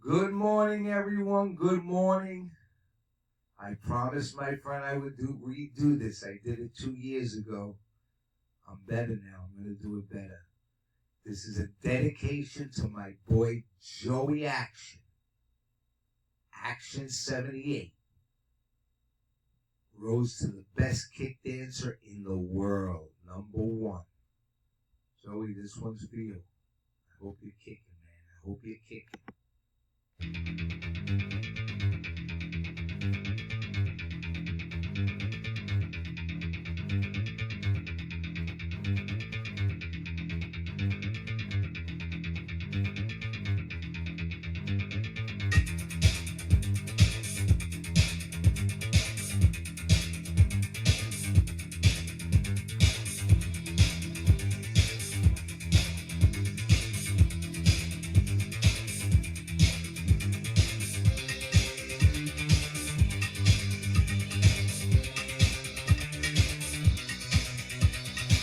Good morning, everyone. Good morning. I promised my friend I would redo this. I did it 2 years ago. I'm better now. I'm going to do it better. This is a dedication to my boy Joey Action. Action 78. Rose to the best kick dancer in the world. #1. Joey, this one's for you. I hope you're kicking, man. I hope you're kicking.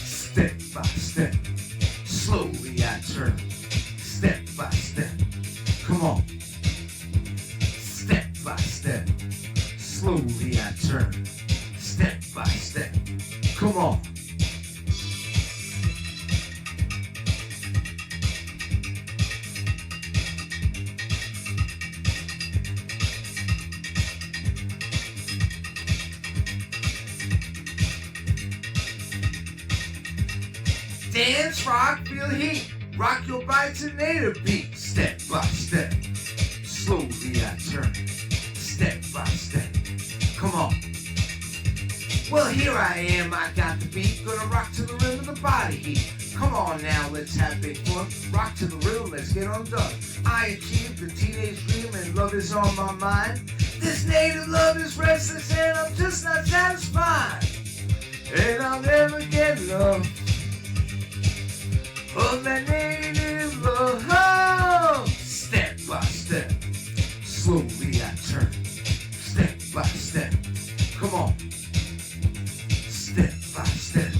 Step by step, slowly I turn. Step by step, come on. Step by step, slowly I turn. Step by step, come on. Dance, rock, feel heat. Rock your body to native beat. Step by step, slowly I turn. Step by step, come on. Well, here I am, I got the beat. Gonna rock to the rhythm of the body heat. Come on now, let's have big fun. Rock to the rhythm, let's get on done. I achieved the teenage dream and love is on my mind. This native love is restless and I'm just not satisfied. And I'll never get love of that native love. Oh! Step by step, slowly I turn. Step by step, come on. Step by step,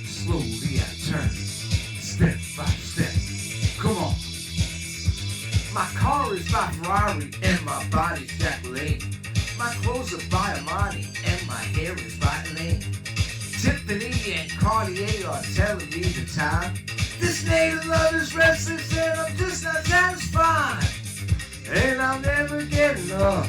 slowly I turn. Step by step, come on. My car is by Ferrari and my body's Jacqueline. My clothes are by Armani and my hair is by Elaine. Tiffany and Cartier are telling me the time. This native love is restless and I'm just not satisfied. And I'll never get enough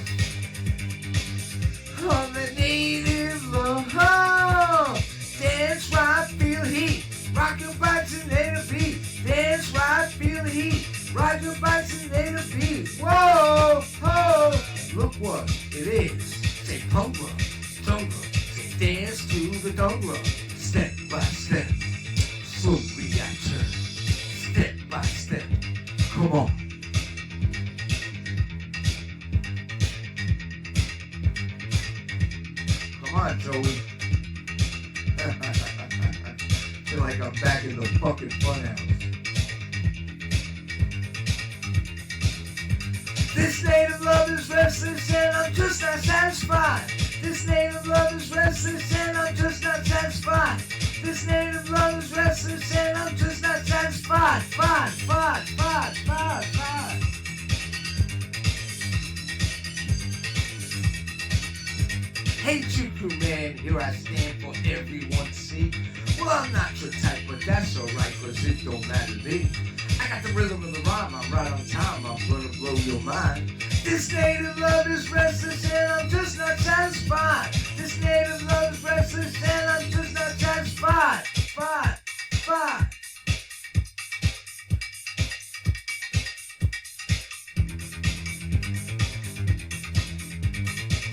of the native love. Oh! Dance, rock, feel heat. Rock your body to native beat. Dance, rock, feel the heat. Rock your body to native beat. Whoa, oh! Look what it is. Say punga, jungle. Say dance to the jungle. Step by step, slowly I turn. Step by step, come on. Come on, Joey. Feel like I'm back in the fucking funhouse. This native love is restless and I'm just not satisfied. This native love is restless and I'm just not satisfied. This native love is restless and I'm just not satisfied. Fine. Hey, Chuku man, here I stand for everyone to see. Well, I'm not your type, but that's alright, cause it don't matter to me. I got the rhythm of the rhyme, I'm right on time, I'm gonna blow your mind. This native love is restless and I'm just not satisfied. This native love is restless and I'm just not satisfied. Fine.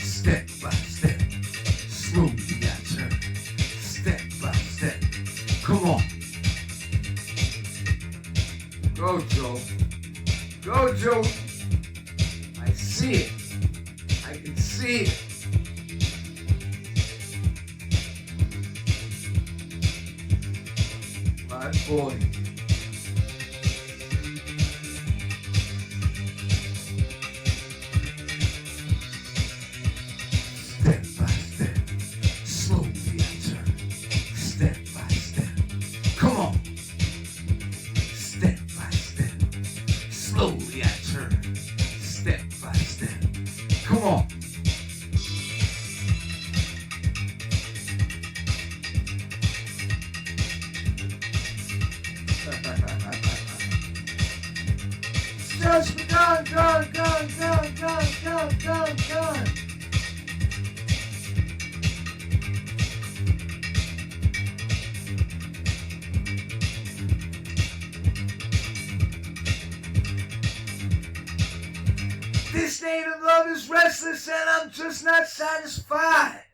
Step by step, slowly I turn. Step by step, come on. Go, Joe. Go, Joe. I see it. I can see it. My boy. Step by step, slowly I turn. Step by step, come on. Step by step, slowly I turn. Gun. This native love is restless and I'm just not satisfied.